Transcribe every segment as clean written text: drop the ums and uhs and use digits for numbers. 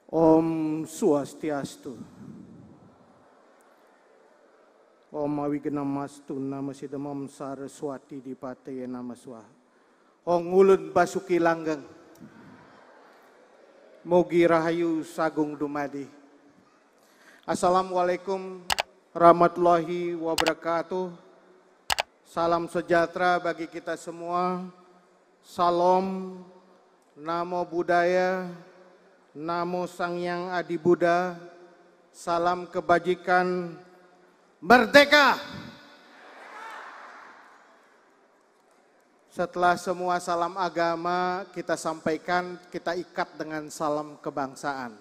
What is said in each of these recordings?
Om Swastiastu. Om Awigenamastu Namasidamam Saraswati Dipataya Namaswaha. Ong ulun basuki langgeng. Mugi rahayu sagung dumadi. Assalamualaikum warahmatullahi wabarakatuh. Salam sejahtera bagi kita semua. Salam, Namo Buddhaya, Namo Sang Hyang Adi Buddha, salam kebajikan, merdeka! Setelah semua salam agama kita sampaikan, kita ikat dengan salam kebangsaan.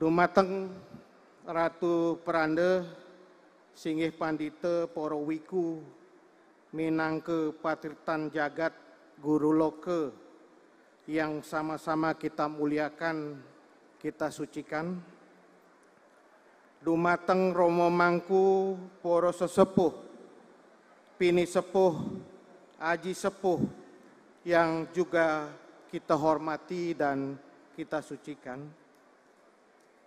Dumateng Ratu Perande, Singgih Pandita Para Wiku, minangke patirtan jagat Guru Loka, yang sama-sama kita muliakan, kita sucikan. Dumateng Romo Mangku, Para Sesepuh, Pini Sepuh, Aji Sepuh, yang juga kita hormati dan kita sucikan.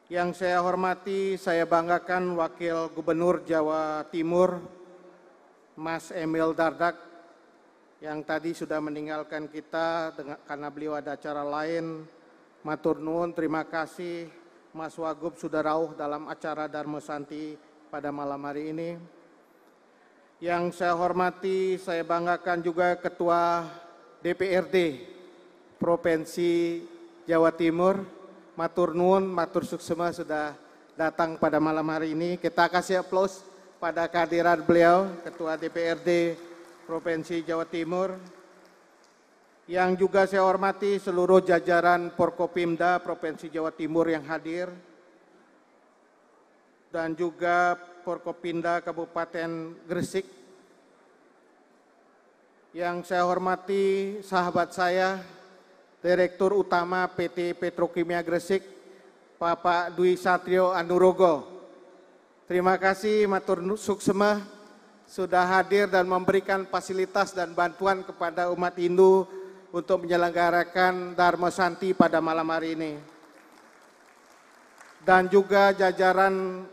Yang saya hormati, saya banggakan Wakil Gubernur Jawa Timur, Mas Emil Dardak, yang tadi sudah meninggalkan kita karena beliau ada acara lain. Matur nuwun, terima kasih Mas Wagub sudah rauh dalam acara Dharma Santi pada malam hari ini. Yang saya hormati, saya banggakan juga Ketua DPRD Provinsi Jawa Timur. Matur nuwun, matur suksema sudah datang pada malam hari ini. Kita kasih aplaus pada kehadiran beliau, Ketua DPRD Provinsi Jawa Timur. Yang juga saya hormati seluruh jajaran Forkopimda Provinsi Jawa Timur yang hadir. Dan juga Forkopimda Kabupaten Gresik. Yang saya hormati sahabat saya, Direktur Utama PT Petrokimia Gresik, Bapak Dwi Satrio Anurogo. Terima kasih matur suksema sudah hadir dan memberikan fasilitas dan bantuan kepada umat Hindu untuk menyelenggarakan Dharma Santi pada malam hari ini. Dan juga jajaran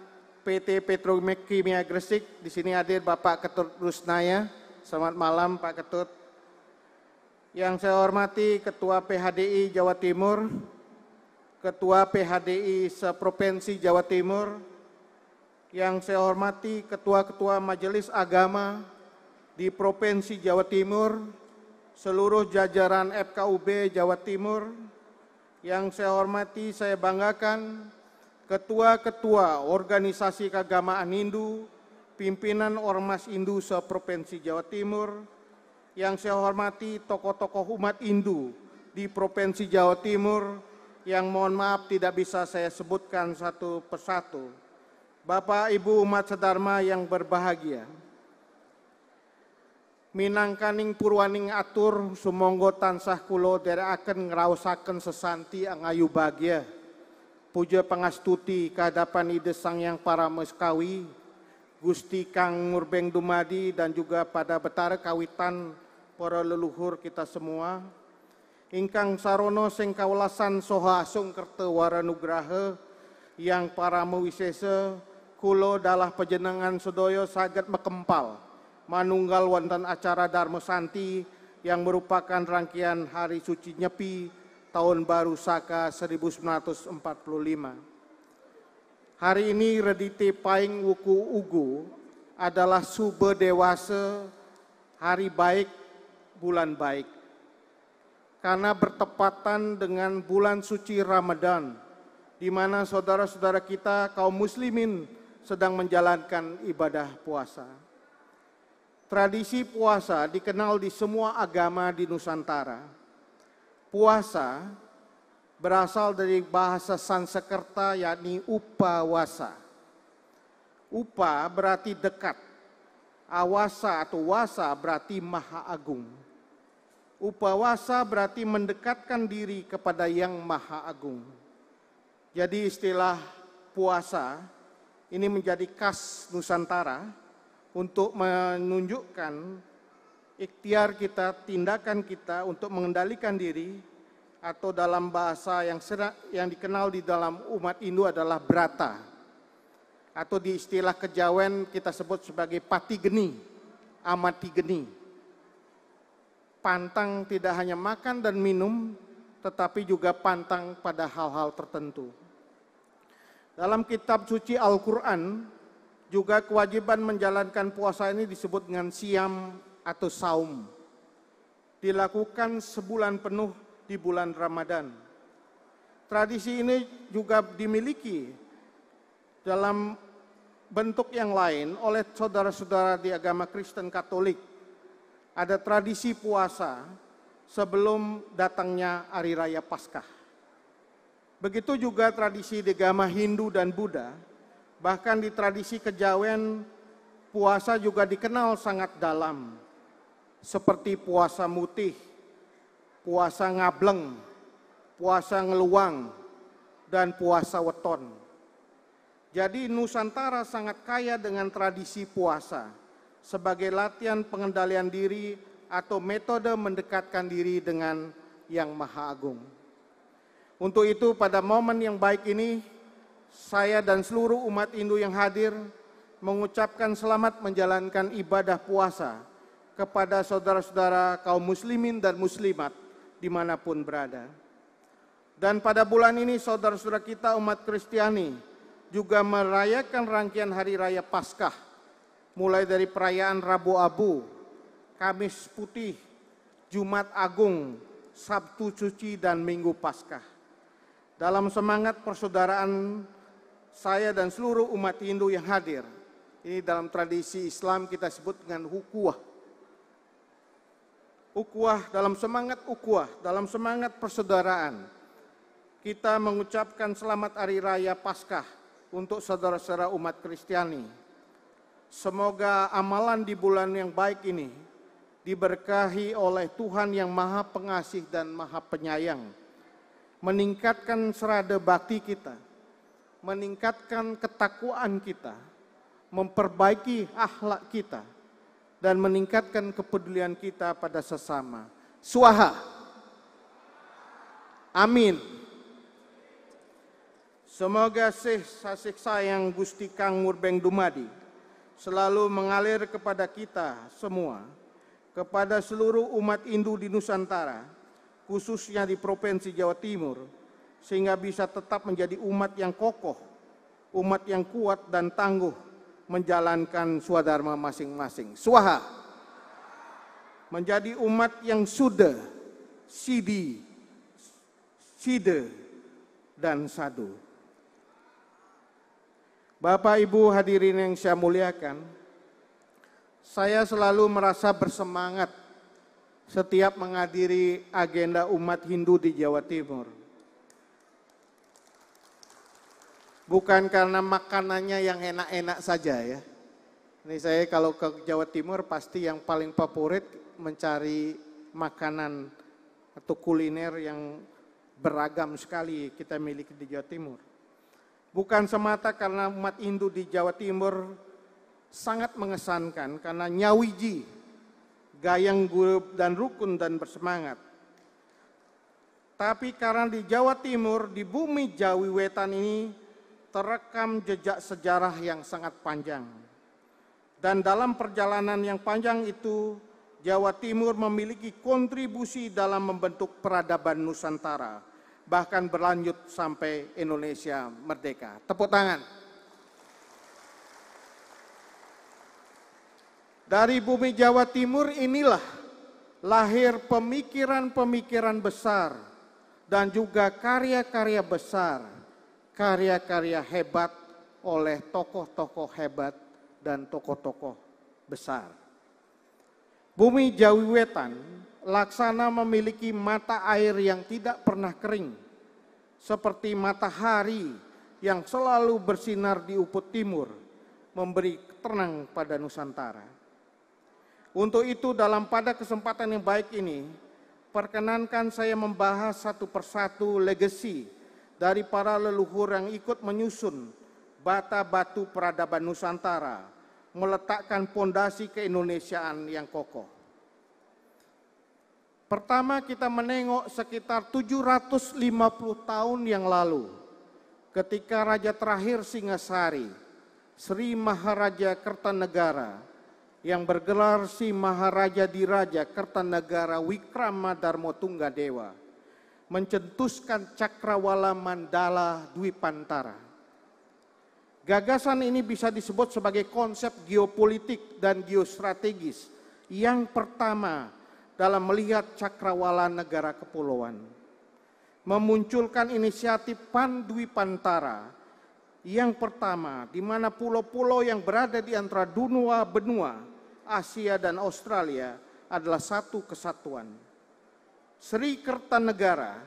PT Petrokimia Gresik, di sini hadir Bapak Ketut Rusnaya. Selamat malam Pak Ketut. Yang saya hormati Ketua PHDI Jawa Timur, Ketua PHDI Seprovinsi Jawa Timur, yang saya hormati Ketua-Ketua Majelis Agama di Provinsi Jawa Timur, seluruh jajaran FKUB Jawa Timur, yang saya hormati, saya banggakan Ketua-Ketua Organisasi Keagamaan Hindu, pimpinan Ormas Hindu Seprovinsi Jawa Timur, yang saya hormati tokoh-tokoh umat Hindu di Provinsi Jawa Timur, yang mohon maaf tidak bisa saya sebutkan satu persatu. Bapak Ibu umat sedharma yang berbahagia, minangkaning purwaning atur sumangga tansah kula dherekaken ngraosaken sesanti angayu bahagia. Puja pangastuti kehadapan Ida Sang Hyang Paramestakawi, Gusti Kang Murbeng Dumadi, dan juga pada betara kawitan para leluhur kita semua, ingkang sarono sing kawelasan soha asung kerta waranugraha, yang para mawisesa kula dalah panjenengan sedaya saged mekempal manunggal wonten acara Dharma Santi yang merupakan rangkaian hari suci Nyepi tahun baru Saka 1945. Hari ini redite paing wuku ugu adalah sube dewasa, hari baik, bulan baik. Karena bertepatan dengan bulan suci Ramadan, di mana saudara-saudara kita kaum muslimin sedang menjalankan ibadah puasa. Tradisi puasa dikenal di semua agama di Nusantara. Puasa berasal dari bahasa Sanskerta yakni upawasa. Upa berarti dekat. Awasa atau wasa berarti maha agung. Upawasa berarti mendekatkan diri kepada yang maha agung. Jadi istilah puasa ini menjadi khas Nusantara untuk menunjukkan ikhtiar kita, tindakan kita untuk mengendalikan diri atau dalam bahasa yang dikenal di dalam umat Hindu adalah brata, atau di istilah kejawen kita sebut sebagai pati geni, amati geni. Pantang tidak hanya makan dan minum, tetapi juga pantang pada hal-hal tertentu. Dalam kitab suci Al-Quran, juga kewajiban menjalankan puasa ini disebut dengan siam atau saum. Dilakukan sebulan penuh di bulan Ramadan. Tradisi ini juga dimiliki dalam bentuk yang lain oleh saudara-saudara di agama Kristen Katolik. Ada tradisi puasa sebelum datangnya Hari Raya Paskah. Begitu juga tradisi di agama Hindu dan Buddha, bahkan di tradisi kejawen puasa juga dikenal sangat dalam, seperti puasa mutih, puasa ngableng, puasa ngeluang, dan puasa weton. Jadi Nusantara sangat kaya dengan tradisi puasa sebagai latihan pengendalian diri atau metode mendekatkan diri dengan Yang Maha Agung. Untuk itu pada momen yang baik ini, saya dan seluruh umat Hindu yang hadir mengucapkan selamat menjalankan ibadah puasa kepada saudara-saudara kaum muslimin dan muslimat dimanapun berada. Dan pada bulan ini saudara-saudara kita umat Kristiani juga merayakan rangkaian Hari Raya Paskah, mulai dari perayaan Rabu Abu, Kamis Putih, Jumat Agung, Sabtu Suci, dan Minggu Paskah. Dalam semangat persaudaraan saya dan seluruh umat Hindu yang hadir, ini dalam tradisi Islam kita sebut dengan ukhuwah. Ukhuwah, dalam semangat ukhuwah, dalam semangat persaudaraan, kita mengucapkan selamat Hari Raya Paskah untuk saudara-saudara umat Kristiani. Semoga amalan di bulan yang baik ini diberkahi oleh Tuhan yang Maha Pengasih dan Maha Penyayang, meningkatkan serada bakti kita, meningkatkan ketakwaan kita, memperbaiki akhlak kita, dan meningkatkan kepedulian kita pada sesama. Swaha. Amin. Semoga kasih sayang Gusti Kang Murbeng Dumadi selalu mengalir kepada kita semua, kepada seluruh umat Hindu di Nusantara, khususnya di Provinsi Jawa Timur, sehingga bisa tetap menjadi umat yang kokoh, umat yang kuat dan tangguh menjalankan swadharma masing-masing. Swaha. Menjadi umat yang suda, sidi, side, dan sadu. Bapak Ibu hadirin yang saya muliakan, saya selalu merasa bersemangat setiap menghadiri agenda umat Hindu di Jawa Timur. Bukan karena makanannya yang enak-enak saja ya. Ini saya kalau ke Jawa Timur pasti yang paling favorit mencari makanan atau kuliner yang beragam sekali kita miliki di Jawa Timur. Bukan semata karena umat Hindu di Jawa Timur sangat mengesankan karena nyawiji, gayang guyup dan rukun dan bersemangat. Tapi karena di Jawa Timur, di bumi Jawi Wetan ini terekam jejak sejarah yang sangat panjang. Dan dalam perjalanan yang panjang itu, Jawa Timur memiliki kontribusi dalam membentuk peradaban Nusantara, bahkan berlanjut sampai Indonesia merdeka. Tepuk tangan. Dari bumi Jawa Timur inilah lahir pemikiran-pemikiran besar dan juga karya-karya besar, karya-karya hebat oleh tokoh-tokoh hebat dan tokoh-tokoh besar. Bumi Jawi Wetan laksana memiliki mata air yang tidak pernah kering, seperti matahari yang selalu bersinar di ufuk timur, memberi tenang pada Nusantara. Untuk itu pada kesempatan yang baik ini, perkenankan saya membahas satu persatu legasi dari para leluhur yang ikut menyusun bata batu peradaban Nusantara, meletakkan pondasi keindonesiaan yang kokoh. Pertama, kita menengok sekitar 750 tahun yang lalu, ketika raja terakhir Singasari, Sri Maharaja Kertanegara, yang bergelar Si Maharaja Diraja Kertanegara Wikramadharma Tunggadewa, mencetuskan Cakrawala Mandala Dwipantara. Gagasan ini bisa disebut sebagai konsep geopolitik dan geostrategis yang pertama dalam melihat cakrawala negara kepulauan. Memunculkan inisiatif Pandwipantara yang pertama, di mana pulau-pulau yang berada di antara dua benua, Asia dan Australia, adalah satu kesatuan. Sri Kertanegara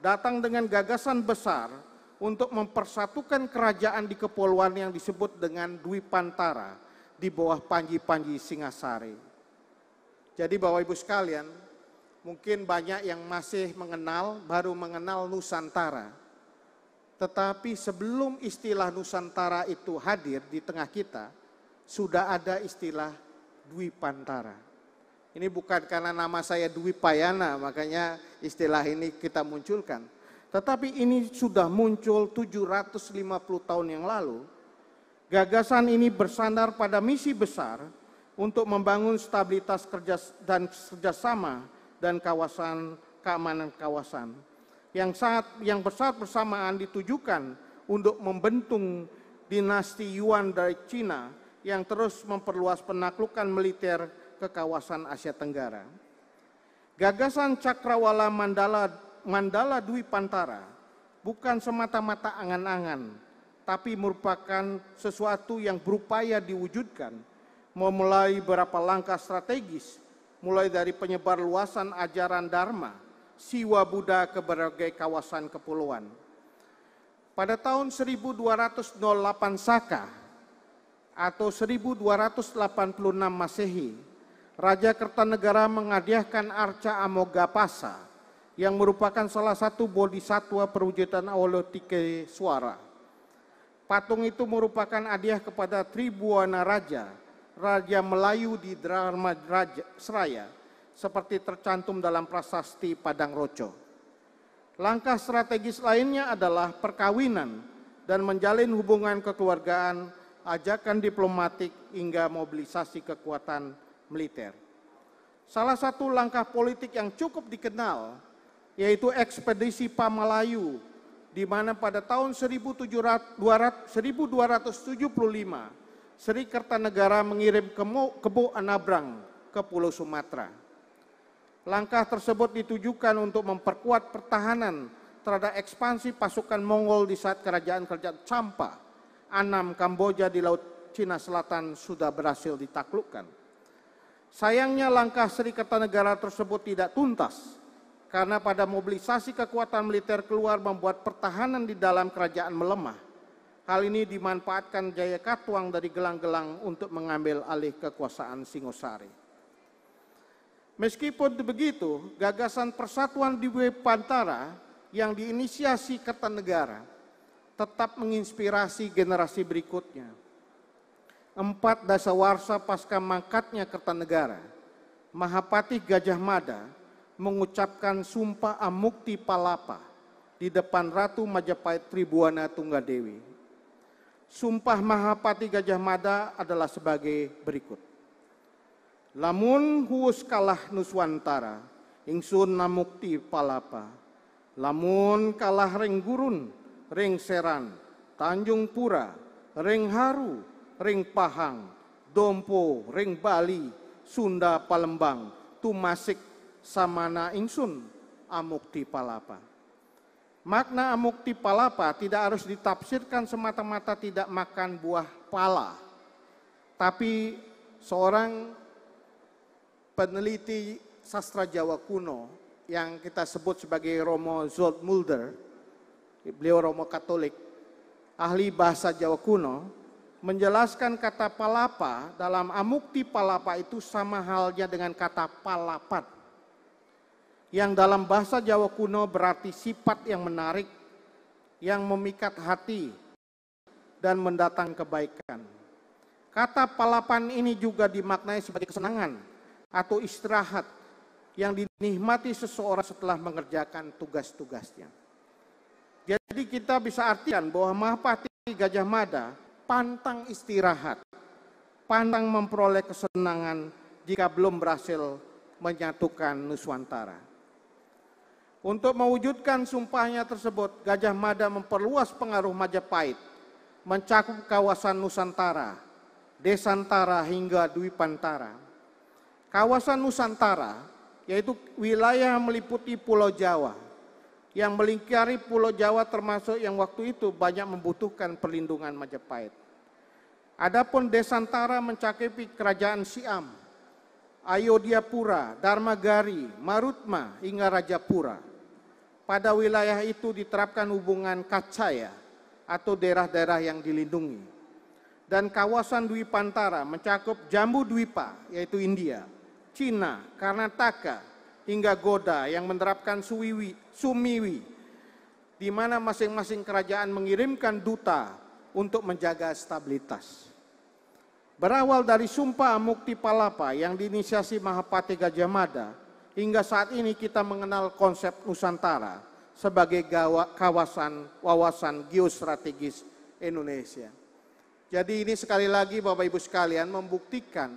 datang dengan gagasan besar untuk mempersatukan kerajaan di kepulauan yang disebut dengan Dwipantara di bawah Panji-Panji Singasari. Jadi Bapak Ibu sekalian, mungkin banyak yang masih baru mengenal Nusantara. Tetapi sebelum istilah Nusantara itu hadir di tengah kita, sudah ada istilah Dwipantara. Ini bukan karena nama saya Dwi Payana, makanya istilah ini kita munculkan. Tetapi ini sudah muncul 750 tahun yang lalu. Gagasan ini bersandar pada misi besar untuk membangun stabilitas kerjasama dan keamanan kawasan. Yang besar bersamaan ditujukan untuk membentuk dinasti Yuan dari Cina yang terus memperluas penaklukan militer ke kawasan Asia Tenggara. Gagasan Cakrawala Mandala Dwipantara bukan semata-mata angan-angan, tapi merupakan sesuatu yang berupaya diwujudkan, memulai beberapa langkah strategis, mulai dari penyebar luasan ajaran Dharma, Siwa Buddha ke berbagai kawasan kepulauan. Pada tahun 1208 Saka atau 1286 Masehi, Raja Kertanegara menghadiahkan Arca Amogapasa yang merupakan salah satu bodhisatwa perwujudan Avalokitesvara. Patung itu merupakan hadiah kepada Tribuana Raja, Raja Melayu di Dharma Seraya, seperti tercantum dalam prasasti Padang Roco. Langkah strategis lainnya adalah perkawinan dan menjalin hubungan kekeluargaan, ajakan diplomatik hingga mobilisasi kekuatan militer. Salah satu langkah politik yang cukup dikenal yaitu ekspedisi Pamalayu, di mana pada tahun 1275 Sri Kertanegara mengirim Kebo Anabrang ke Pulau Sumatera. Langkah tersebut ditujukan untuk memperkuat pertahanan terhadap ekspansi pasukan Mongol di saat kerajaan Champa, Annam, Kamboja di Laut Cina Selatan sudah berhasil ditaklukkan. Sayangnya langkah Sri Kertanegara tersebut tidak tuntas, karena pada mobilisasi kekuatan militer keluar membuat pertahanan di dalam kerajaan melemah. Hal ini dimanfaatkan Jayakatwang dari gelang-gelang untuk mengambil alih kekuasaan Singosari. Meskipun begitu, gagasan persatuan di Dwipantara yang diinisiasi Kertanegara tetap menginspirasi generasi berikutnya. 4 dasawarsa pasca mangkatnya Kertanegara, Mahapatih Gajah Mada mengucapkan sumpah Amukti Palapa di depan Ratu Majapahit Tribuana Tunggadewi. Sumpah Mahapatih Gajah Mada adalah sebagai berikut. Lamun huus kalah Nuswantara, ingsun namukti palapa. Lamun kalah ring gurun, ring seran, Tanjung Pura, ring haru, ring pahang, dompo, ring Bali, Sunda Palembang, tumasik samana ingsun amukti palapa. Makna amukti palapa tidak harus ditafsirkan semata-mata tidak makan buah pala. Tapi seorang peneliti sastra Jawa kuno yang kita sebut sebagai Romo Zoetmulder, beliau Romo Katolik, ahli bahasa Jawa kuno, menjelaskan kata palapa dalam amukti palapa itu sama halnya dengan kata palapat, yang dalam bahasa Jawa kuno berarti sifat yang menarik, yang memikat hati, dan mendatang kebaikan. Kata palapan ini juga dimaknai sebagai kesenangan atau istirahat yang dinikmati seseorang setelah mengerjakan tugas-tugasnya. Jadi kita bisa artikan bahwa Mahapati Gajah Mada pantang istirahat, pantang memperoleh kesenangan jika belum berhasil menyatukan Nusantara. Untuk mewujudkan sumpahnya tersebut, Gajah Mada memperluas pengaruh Majapahit, mencakup kawasan Nusantara, Desantara hingga Dwipantara. Kawasan Nusantara yaitu wilayah meliputi Pulau Jawa, yang melingkari Pulau Jawa termasuk yang waktu itu banyak membutuhkan perlindungan Majapahit. Adapun Desantara mencakupi kerajaan Siam, Ayodhyapura, Dharmagari, Marutma hingga Rajapura. Pada wilayah itu diterapkan hubungan kacaya atau daerah-daerah yang dilindungi. Dan kawasan Dwipantara mencakup Jambu Dwipa yaitu India, Cina, Karnataka hingga Goda yang menerapkan Sumiwi, di mana masing-masing kerajaan mengirimkan duta untuk menjaga stabilitas. Berawal dari Sumpah Mukti Palapa yang diinisiasi Mahapati Gajah Mada, hingga saat ini kita mengenal konsep Nusantara sebagai wawasan geostrategis Indonesia. Jadi ini sekali lagi Bapak Ibu sekalian membuktikan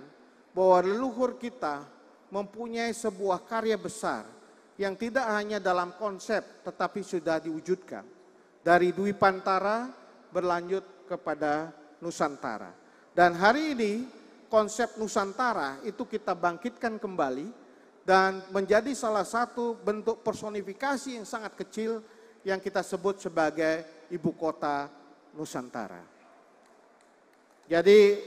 bahwa leluhur kita mempunyai sebuah karya besar yang tidak hanya dalam konsep tetapi sudah diwujudkan. Dari Dwipantara berlanjut kepada Nusantara. Dan hari ini konsep Nusantara itu kita bangkitkan kembali dan menjadi salah satu bentuk personifikasi yang sangat kecil yang kita sebut sebagai ibu kota Nusantara. Jadi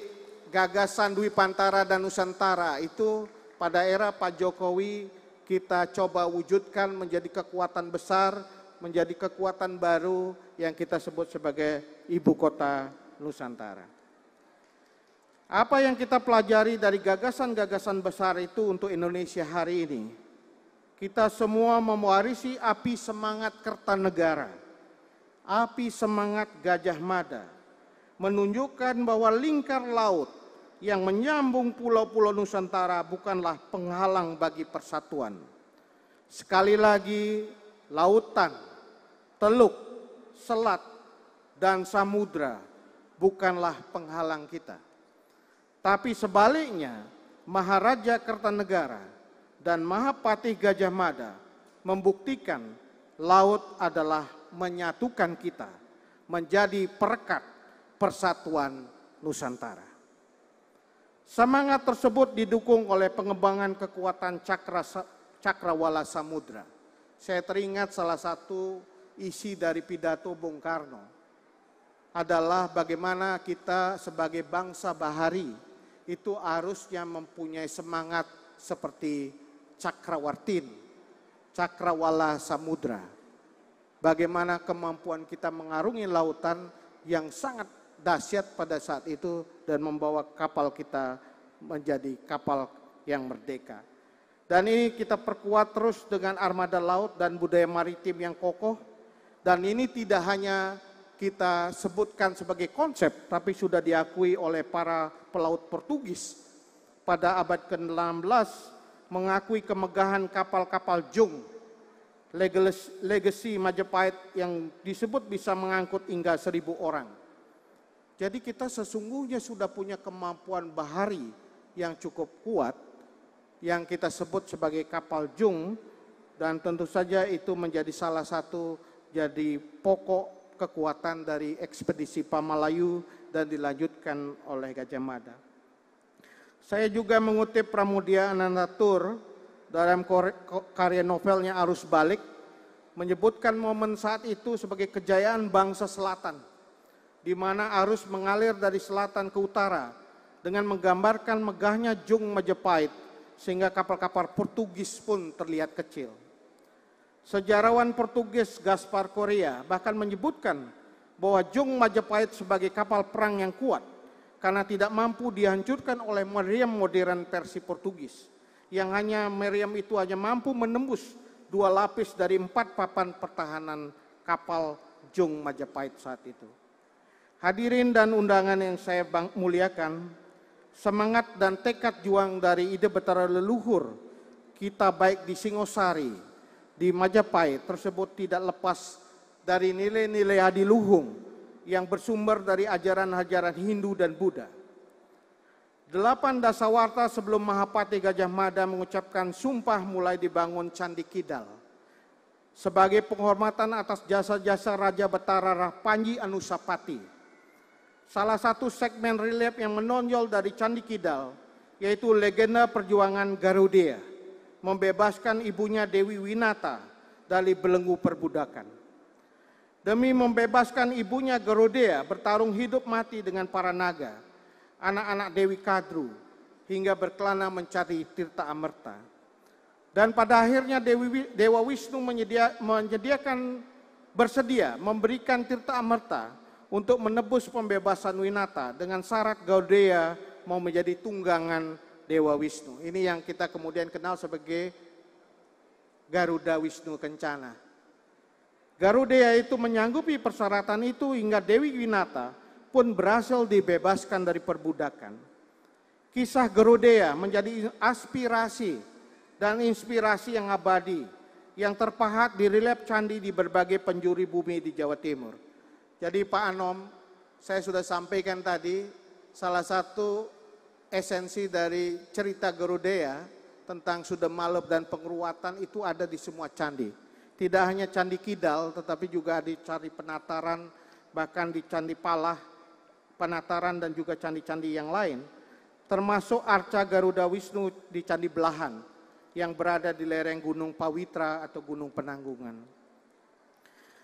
gagasan Dwipantara dan Nusantara itu pada era Pak Jokowi kita coba wujudkan menjadi kekuatan besar, menjadi kekuatan baru yang kita sebut sebagai ibu kota Nusantara. Apa yang kita pelajari dari gagasan-gagasan besar itu untuk Indonesia hari ini? Kita semua mewarisi api semangat Kertanegara, api semangat Gajah Mada, menunjukkan bahwa lingkar laut yang menyambung pulau-pulau Nusantara bukanlah penghalang bagi persatuan. Sekali lagi, lautan, teluk, selat, dan samudra bukanlah penghalang kita. Tapi sebaliknya, Maharaja Kertanegara dan Mahapati Gajah Mada membuktikan laut adalah menyatukan kita menjadi perekat persatuan Nusantara. Semangat tersebut didukung oleh pengembangan kekuatan cakrawala samudra. Saya teringat salah satu isi dari pidato Bung Karno adalah bagaimana kita sebagai bangsa bahari itu harusnya mempunyai semangat seperti Cakrawartin, cakrawala samudra. Bagaimana kemampuan kita mengarungi lautan yang sangat dahsyat pada saat itu dan membawa kapal kita menjadi kapal yang merdeka. Dan ini kita perkuat terus dengan armada laut dan budaya maritim yang kokoh. Dan ini tidak hanya kita sebutkan sebagai konsep, tapi sudah diakui oleh para pelaut Portugis pada abad ke-16 mengakui kemegahan kapal-kapal jung, legasi Majapahit yang disebut bisa mengangkut hingga 1.000 orang. Jadi kita sesungguhnya sudah punya kemampuan bahari yang cukup kuat yang kita sebut sebagai kapal jung, dan tentu saja itu menjadi salah satu jadi pokok kekuatan dari ekspedisi Pamalayu dan dilanjutkan oleh Gajah Mada. Saya juga mengutip Pramudia Anandatur dalam karya novelnya Arus Balik menyebutkan momen saat itu sebagai kejayaan bangsa selatan, di mana arus mengalir dari selatan ke utara dengan menggambarkan megahnya jung Majapahit sehingga kapal-kapal Portugis pun terlihat kecil. Sejarawan Portugis Gaspar Correa bahkan menyebutkan bahwa jung Majapahit sebagai kapal perang yang kuat karena tidak mampu dihancurkan oleh meriam modern versi Portugis, yang hanya meriam itu hanya mampu menembus 2 lapis dari 4 papan pertahanan kapal jung Majapahit saat itu. Hadirin dan undangan yang saya muliakan, semangat dan tekad juang dari ide Betara leluhur kita baik di Singosari, di Majapahit tersebut tidak lepas dari nilai-nilai adiluhung yang bersumber dari ajaran-ajaran Hindu dan Buddha. 8 dasawarta sebelum Mahapati Gajah Mada mengucapkan sumpah mulai dibangun Candi Kidal sebagai penghormatan atas jasa-jasa Raja Betara Panji Anusapati. Salah satu segmen relief yang menonjol dari Candi Kidal yaitu legenda perjuangan Garuda, membebaskan ibunya Dewi Winata dari belenggu perbudakan. Demi membebaskan ibunya, Garuda bertarung hidup mati dengan para naga, anak-anak Dewi Kadru, hingga berkelana mencari Tirta Amerta. Dan pada akhirnya Dewa Wisnu bersedia memberikan Tirta Amerta untuk menebus pembebasan Winata dengan syarat Garuda mau menjadi tunggangan Dewa Wisnu. Ini yang kita kemudian kenal sebagai Garuda Wisnu Kencana. Garuda itu menyanggupi persyaratan itu hingga Dewi Winata pun berhasil dibebaskan dari perbudakan. Kisah Garuda menjadi aspirasi dan inspirasi yang abadi yang terpahat di relief candi di berbagai penjuru bumi di Jawa Timur. Jadi Pak Anom, saya sudah sampaikan tadi salah satu esensi dari cerita Garuda tentang Sudamalep dan penguruatan itu ada di semua candi. Tidak hanya Candi Kidal, tetapi juga di Candi Penataran, bahkan di Candi Palah, Penataran dan juga candi-candi yang lain. Termasuk arca Garuda Wisnu di Candi Belahan yang berada di lereng Gunung Pawitra atau Gunung Penanggungan.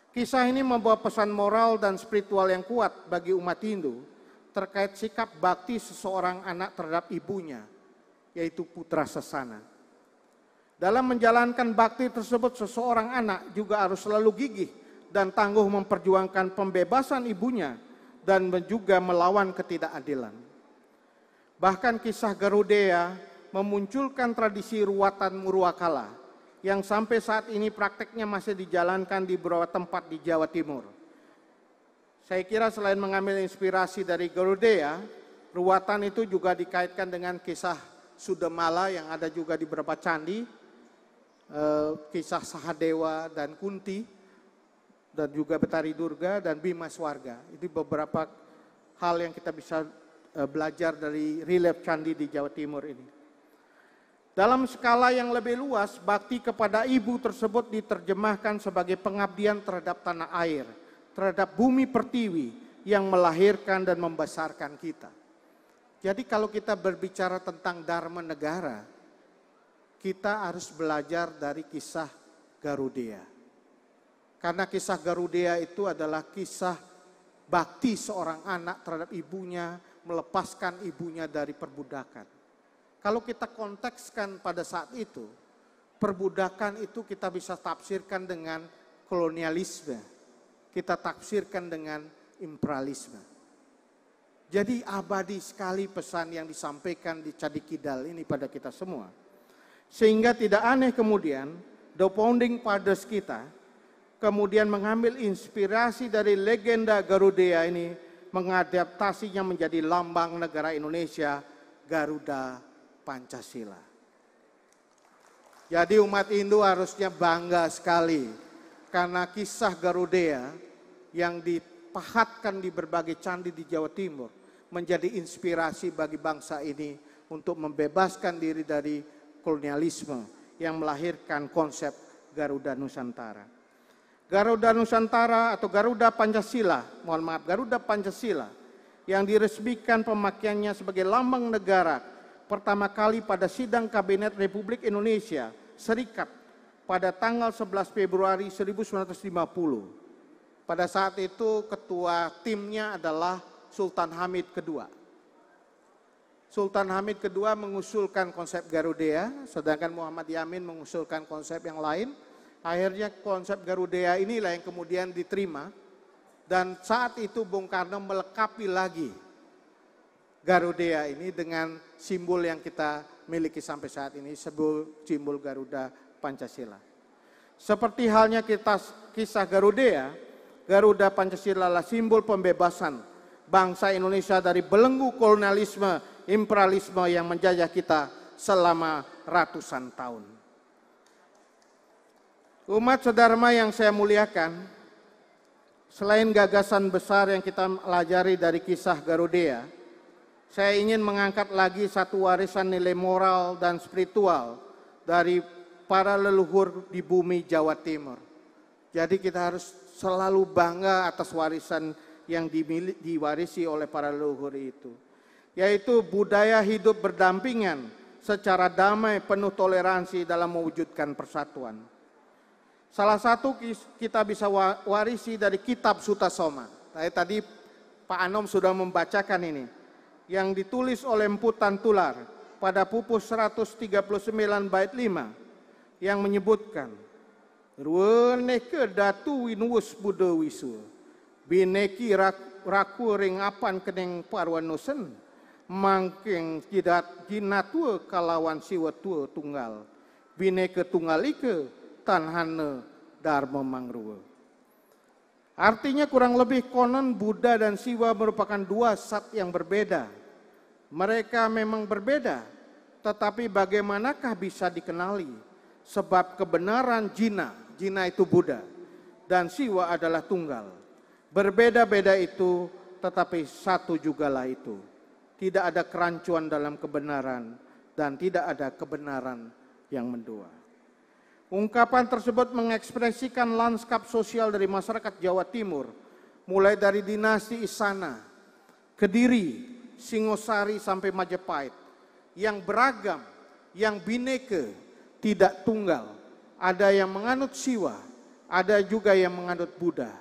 Kisah ini membawa pesan moral dan spiritual yang kuat bagi umat Hindu terkait sikap bakti seseorang anak terhadap ibunya, yaitu putra sesana. Dalam menjalankan bakti tersebut, seseorang anak juga harus selalu gigih dan tangguh memperjuangkan pembebasan ibunya dan juga melawan ketidakadilan. Bahkan kisah Garuda memunculkan tradisi ruatan Murwakala yang sampai saat ini prakteknya masih dijalankan di beberapa tempat di Jawa Timur. Saya kira selain mengambil inspirasi dari Garuda, ruatan itu juga dikaitkan dengan kisah Sudamala yang ada juga di beberapa candi, kisah Sahadewa dan Kunti, dan juga Betari Durga dan Bima Swarga. Itu beberapa hal yang kita bisa belajar dari relief candi di Jawa Timur ini. Dalam skala yang lebih luas, bakti kepada ibu tersebut diterjemahkan sebagai pengabdian terhadap tanah air, terhadap bumi pertiwi yang melahirkan dan membesarkan kita. Jadi kalau kita berbicara tentang Dharma Negara, kita harus belajar dari kisah Garuda. Karena kisah Garuda itu adalah kisah bakti seorang anak terhadap ibunya, melepaskan ibunya dari perbudakan. Kalau kita kontekskan pada saat itu, perbudakan itu kita bisa tafsirkan dengan kolonialisme. Kita tafsirkan dengan imperialisme. Jadi abadi sekali pesan yang disampaikan di Candi Kidal ini pada kita semua. Sehingga tidak aneh kemudian the founding fathers kita kemudian mengambil inspirasi dari legenda Garuda ini, mengadaptasinya menjadi lambang negara Indonesia, Garuda Pancasila. Jadi umat Hindu harusnya bangga sekali karena kisah Garuda yang dipahatkan di berbagai candi di Jawa Timur menjadi inspirasi bagi bangsa ini untuk membebaskan diri dari kolonialisme yang melahirkan konsep Garuda Nusantara. Garuda Nusantara atau Garuda Pancasila, Garuda Pancasila yang diresmikan pemakaiannya sebagai lambang negara pertama kali pada sidang Kabinet Republik Indonesia Serikat pada tanggal 11 Februari 1950. Pada saat itu ketua timnya adalah Sultan Hamid II. Sultan Hamid II mengusulkan konsep Garuda, sedangkan Muhammad Yamin mengusulkan konsep yang lain. Akhirnya konsep Garuda inilah yang kemudian diterima. Dan saat itu Bung Karno melengkapi lagi Garuda ini dengan simbol yang kita miliki sampai saat ini, simbol Garuda Pancasila. Seperti halnya kisah Garuda, Garuda Pancasila adalah simbol pembebasan bangsa Indonesia dari belenggu kolonialisme, imperialisme yang menjajah kita selama ratusan tahun. Umat sedharma yang saya muliakan, selain gagasan besar yang kita pelajari dari kisah Garuda, saya ingin mengangkat lagi satu warisan nilai moral dan spiritual dari para leluhur di bumi Jawa Timur. Jadi kita harus selalu bangga atas warisan yang diwarisi oleh para leluhur itu, yaitu budaya hidup berdampingan secara damai penuh toleransi dalam mewujudkan persatuan. Salah satu kita bisa warisi dari kitab Sutasoma. Tadi Pak Anom sudah membacakan ini, yang ditulis oleh Empu Tantular pada pupus 139 bait 5 yang menyebutkan, "Ruweneke datu winuwus buda wisu, bineki raku ring apan keneng parwanusen, mangking jinatua kalawan siwa tua tunggal, bineke tunggal ike tanhane dharma mangruwa." Artinya kurang lebih konon Buddha dan Siwa merupakan dua sat yang berbeda. Mereka memang berbeda, tetapi bagaimanakah bisa dikenali? Sebab kebenaran jina itu Buddha, dan Siwa adalah tunggal. Berbeda-beda itu, tetapi satu jugalah itu. Tidak ada kerancuan dalam kebenaran, dan tidak ada kebenaran yang mendua. Ungkapan tersebut mengekspresikan lanskap sosial dari masyarakat Jawa Timur, mulai dari dinasti Isana, Kediri, Singosari sampai Majapahit, yang beragam, yang bineka, tidak tunggal. Ada yang menganut Siwa, ada juga yang menganut Buddha.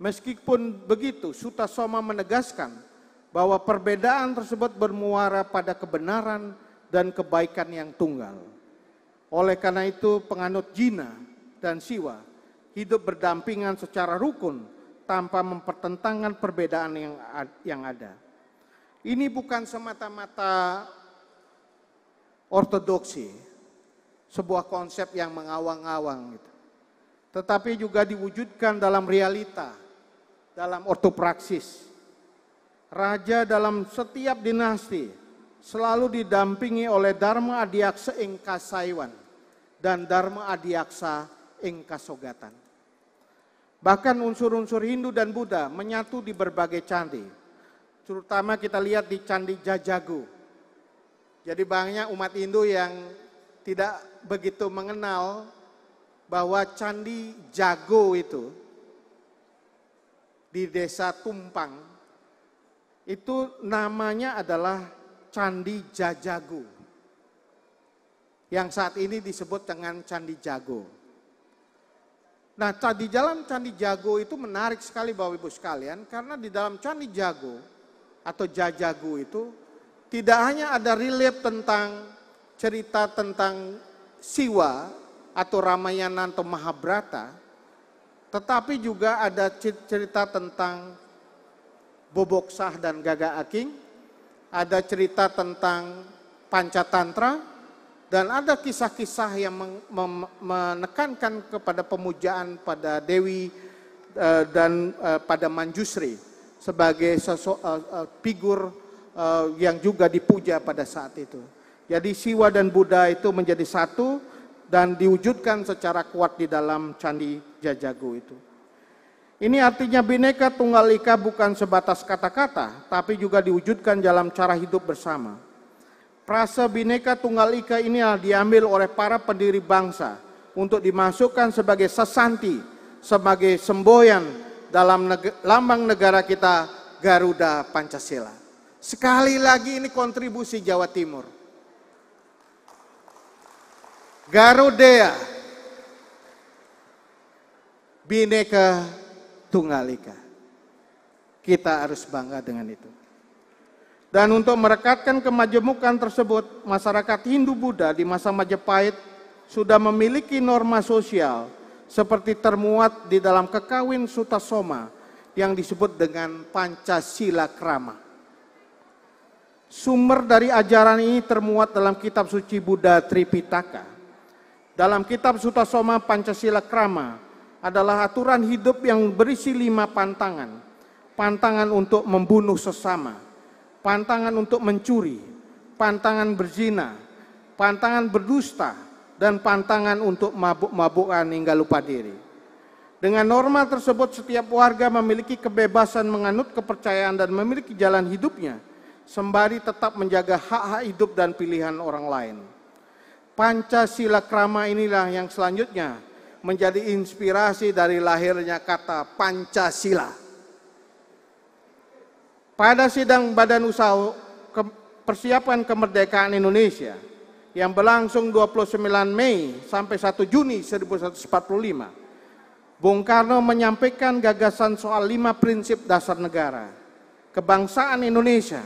Meskipun begitu, Sutasoma menegaskan bahwa perbedaan tersebut bermuara pada kebenaran dan kebaikan yang tunggal. Oleh karena itu, penganut Jina dan Siwa hidup berdampingan secara rukun tanpa mempertentangkan perbedaan yang ada. Ini bukan semata-mata ortodoksi, sebuah konsep yang mengawang-awang, gitu. Tetapi juga diwujudkan dalam realita, dalam ortopraksis. Raja dalam setiap dinasti selalu didampingi oleh Dharma Adiaksa ing Kasaiwan dan Dharma Adiaksa ing Kasogatan. Bahkan unsur-unsur Hindu dan Buddha menyatu di berbagai candi. Terutama kita lihat di Candi Jajagu. Jadi banyak umat Hindu yang tidak begitu mengenal bahwa Candi Jago itu di desa Tumpang itu namanya adalah Candi Jajagu, yang saat ini disebut dengan Candi Jago. Nah, di dalam Candi Jago itu menarik sekali Bapak Ibu sekalian, karena di dalam Candi Jago atau Jajagu itu tidak hanya ada relief tentang cerita tentang Siwa atau Ramayana atau Mahabharata, tetapi juga ada cerita tentang Boboksah dan Gaga Aking, ada cerita tentang Pancatantra, dan ada kisah-kisah yang menekankan kepada pemujaan pada Dewi dan pada Manjusri sebagai figur yang juga dipuja pada saat itu. Jadi Siwa dan Buddha itu menjadi satu dan diwujudkan secara kuat di dalam Candi Jajagu itu. Ini artinya Bhinneka Tunggal Ika bukan sebatas kata-kata, tapi juga diwujudkan dalam cara hidup bersama. Frase Bhinneka Tunggal Ika ini diambil oleh para pendiri bangsa untuk dimasukkan sebagai sesanti, sebagai semboyan dalam lambang negara kita, Garuda Pancasila. Sekali lagi ini kontribusi Jawa Timur. Garuda, Bhinneka Tunggal Ika. Kita harus bangga dengan itu. Dan untuk merekatkan kemajemukan tersebut, masyarakat Hindu-Buddha di masa Majapahit sudah memiliki norma sosial seperti termuat di dalam Kekawin Sutasoma yang disebut dengan Pancasila Krama. Sumber dari ajaran ini termuat dalam kitab suci Buddha Tripitaka. Dalam kitab Sutasoma Pancasila Krama adalah aturan hidup yang berisi 5 pantangan. Pantangan untuk membunuh sesama, pantangan untuk mencuri, pantangan berzina, pantangan berdusta, dan pantangan untuk mabuk-mabukan hingga lupa diri. Dengan norma tersebut, setiap warga memiliki kebebasan menganut kepercayaan dan memiliki jalan hidupnya, sembari tetap menjaga hak-hak hidup dan pilihan orang lain. Pancasila Krama inilah yang selanjutnya menjadi inspirasi dari lahirnya kata Pancasila. Pada sidang Badan Usaha Persiapan Kemerdekaan Indonesia yang berlangsung 29 Mei sampai 1 Juni 1945, Bung Karno menyampaikan gagasan soal 5 prinsip dasar negara: kebangsaan Indonesia,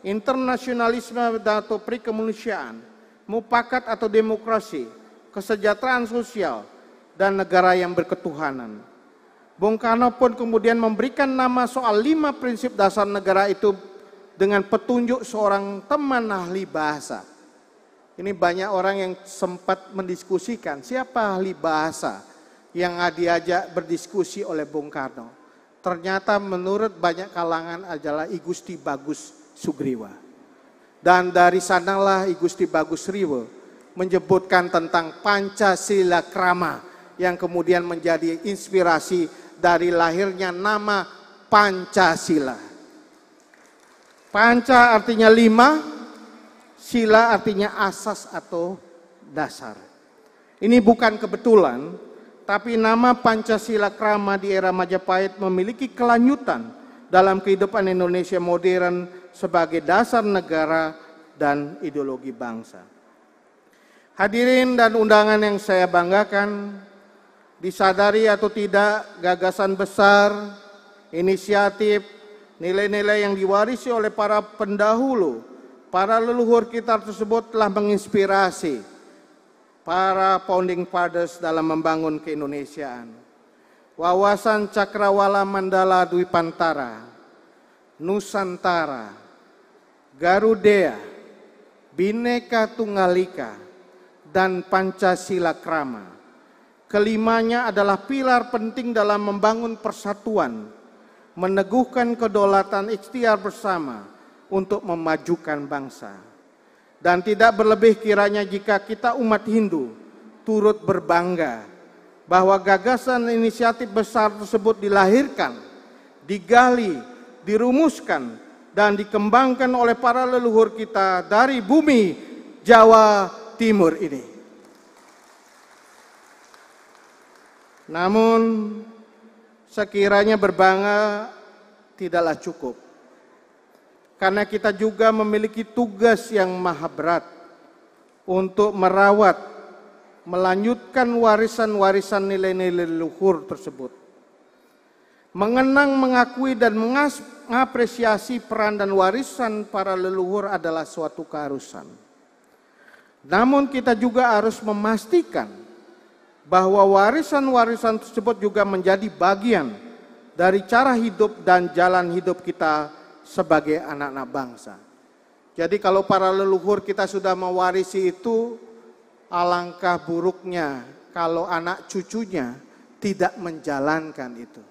internasionalisme atau perikemanusiaan, mufakat atau demokrasi, kesejahteraan sosial, dan negara yang berketuhanan. Bung Karno pun kemudian memberikan nama soal 5 prinsip dasar negara itu dengan petunjuk seorang teman ahli bahasa. Ini banyak orang yang sempat mendiskusikan siapa ahli bahasa yang diajak berdiskusi oleh Bung Karno. Ternyata menurut banyak kalangan adalah I Gusti Bagus Sugriwa. Dan dari sanalah I Gusti Bagus Sugriwa menyebutkan tentang Pancasila Krama yang kemudian menjadi inspirasi dari lahirnya nama Pancasila. Panca artinya 5, sila artinya asas atau dasar. Ini bukan kebetulan, tapi nama Pancasila Krama di era Majapahit memiliki kelanjutan dalam kehidupan Indonesia modern sebagai dasar negara dan ideologi bangsa. Hadirin dan undangan yang saya banggakan, disadari atau tidak, gagasan besar, inisiatif, nilai-nilai yang diwarisi oleh para pendahulu, para leluhur kita tersebut telah menginspirasi para founding fathers dalam membangun keindonesiaan. Wawasan Cakrawala Mandala Dwipantara, Nusantara, Garuda, Bhinneka Tunggal Ika, dan Pancasila Krama. Kelimanya adalah pilar penting dalam membangun persatuan, meneguhkan kedaulatan ikhtiar bersama untuk memajukan bangsa. Dan tidak berlebih kiranya jika kita umat Hindu turut berbangga bahwa gagasan inisiatif besar tersebut dilahirkan, digali, dirumuskan, dan dikembangkan oleh para leluhur kita dari bumi Jawa Timur ini. Namun sekiranya berbangga tidaklah cukup, karena kita juga memiliki tugas yang maha berat untuk merawat, melanjutkan warisan-warisan nilai-nilai leluhur tersebut. Mengenang, mengakui, dan mengapresiasi peran dan warisan para leluhur adalah suatu keharusan. Namun kita juga harus memastikan bahwa warisan-warisan tersebut juga menjadi bagian dari cara hidup dan jalan hidup kita sebagai anak-anak bangsa. Jadi kalau para leluhur kita sudah mewarisi itu, alangkah buruknya kalau anak cucunya tidak menjalankan itu.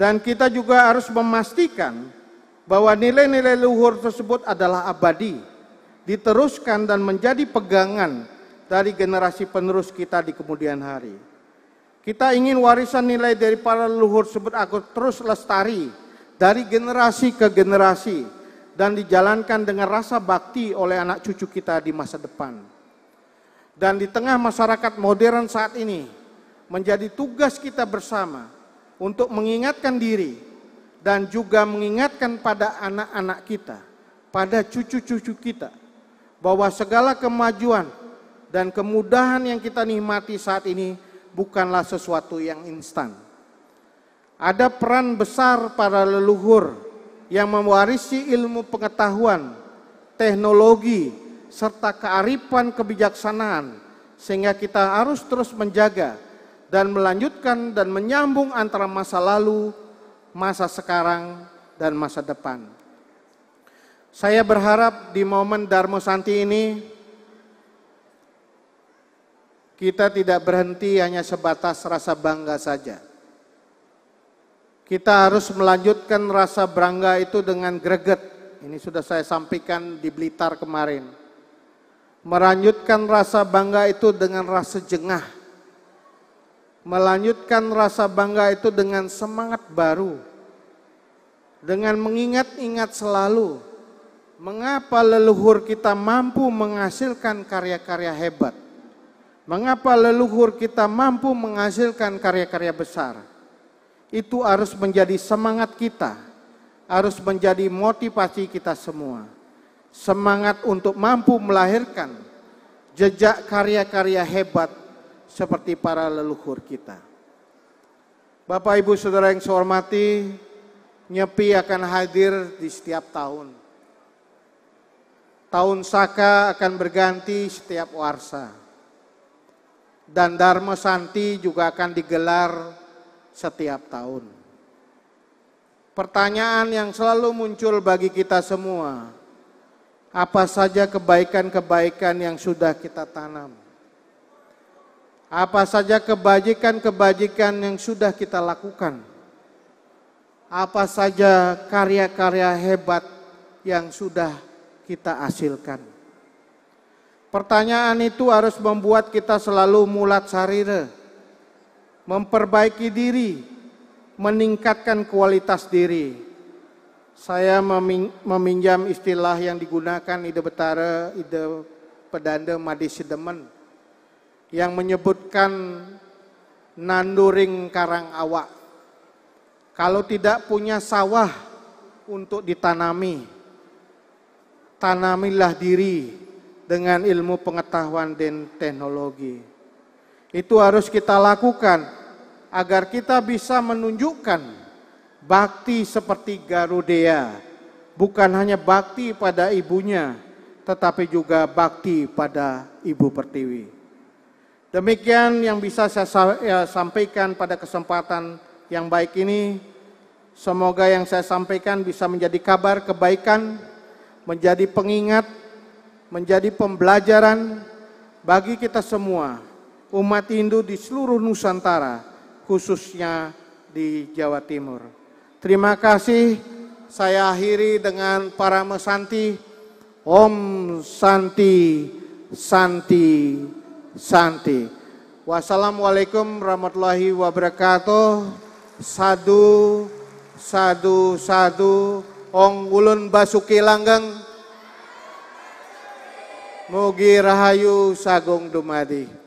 Dan kita juga harus memastikan bahwa nilai-nilai leluhur tersebut adalah abadi, diteruskan dan menjadi pegangan dari generasi penerus kita di kemudian hari. Kita ingin warisan nilai dari para leluhur tersebut agar terus lestari dari generasi ke generasi dan dijalankan dengan rasa bakti oleh anak cucu kita di masa depan. Dan di tengah masyarakat modern saat ini, menjadi tugas kita bersama untuk mengingatkan diri dan juga mengingatkan pada anak-anak kita, pada cucu-cucu kita, bahwa segala kemajuan dan kemudahan yang kita nikmati saat ini bukanlah sesuatu yang instan. Ada peran besar para leluhur yang mewarisi ilmu pengetahuan, teknologi, serta kearifan kebijaksanaan, sehingga kita harus terus menjaga dan melanjutkan dan menyambung antara masa lalu, masa sekarang, dan masa depan. Saya berharap di momen Dharma Santi ini kita tidak berhenti hanya sebatas rasa bangga saja. Kita harus melanjutkan rasa bangga itu dengan greget. Ini sudah saya sampaikan di Blitar kemarin. Melanjutkan rasa bangga itu dengan rasa jengah. Melanjutkan rasa bangga itu dengan semangat baru. Dengan mengingat-ingat selalu mengapa leluhur kita mampu menghasilkan karya-karya hebat. Mengapa leluhur kita mampu menghasilkan karya-karya besar. Itu harus menjadi semangat kita, harus menjadi motivasi kita semua. Semangat untuk mampu melahirkan jejak karya-karya hebat seperti para leluhur kita. Bapak Ibu Saudara yang saya hormati, Nyepi akan hadir di setiap tahun. Tahun Saka akan berganti setiap Warsa. Dan Dharma Santi juga akan digelar setiap tahun. Pertanyaan yang selalu muncul bagi kita semua, apa saja kebaikan-kebaikan yang sudah kita tanam? Apa saja kebajikan-kebajikan yang sudah kita lakukan? Apa saja karya-karya hebat yang sudah kita hasilkan? Pertanyaan itu harus membuat kita selalu mulat sarira, memperbaiki diri, meningkatkan kualitas diri. Saya meminjam istilah yang digunakan Ide Betara, Ide Pedanda Madi Sidemen, yang menyebutkan nanduring karang awak. Kalau tidak punya sawah untuk ditanami, tanamilah diri dengan ilmu pengetahuan dan teknologi. Itu harus kita lakukan agar kita bisa menunjukkan bakti seperti Garudea. Bukan hanya bakti pada ibunya, tetapi juga bakti pada Ibu Pertiwi. Demikian yang bisa saya sampaikan pada kesempatan yang baik ini. Semoga yang saya sampaikan bisa menjadi kabar kebaikan, menjadi pengingat, menjadi pembelajaran bagi kita semua, umat Hindu di seluruh Nusantara, khususnya di Jawa Timur. Terima kasih, saya akhiri dengan Parama Santi. Om Santi, Santi, Santi. Wassalamualaikum warahmatullahi wabarakatuh. Sadu, sadu, sadu. Ong ulun basuki langgeng. Mugi rahayu sagung dumadi.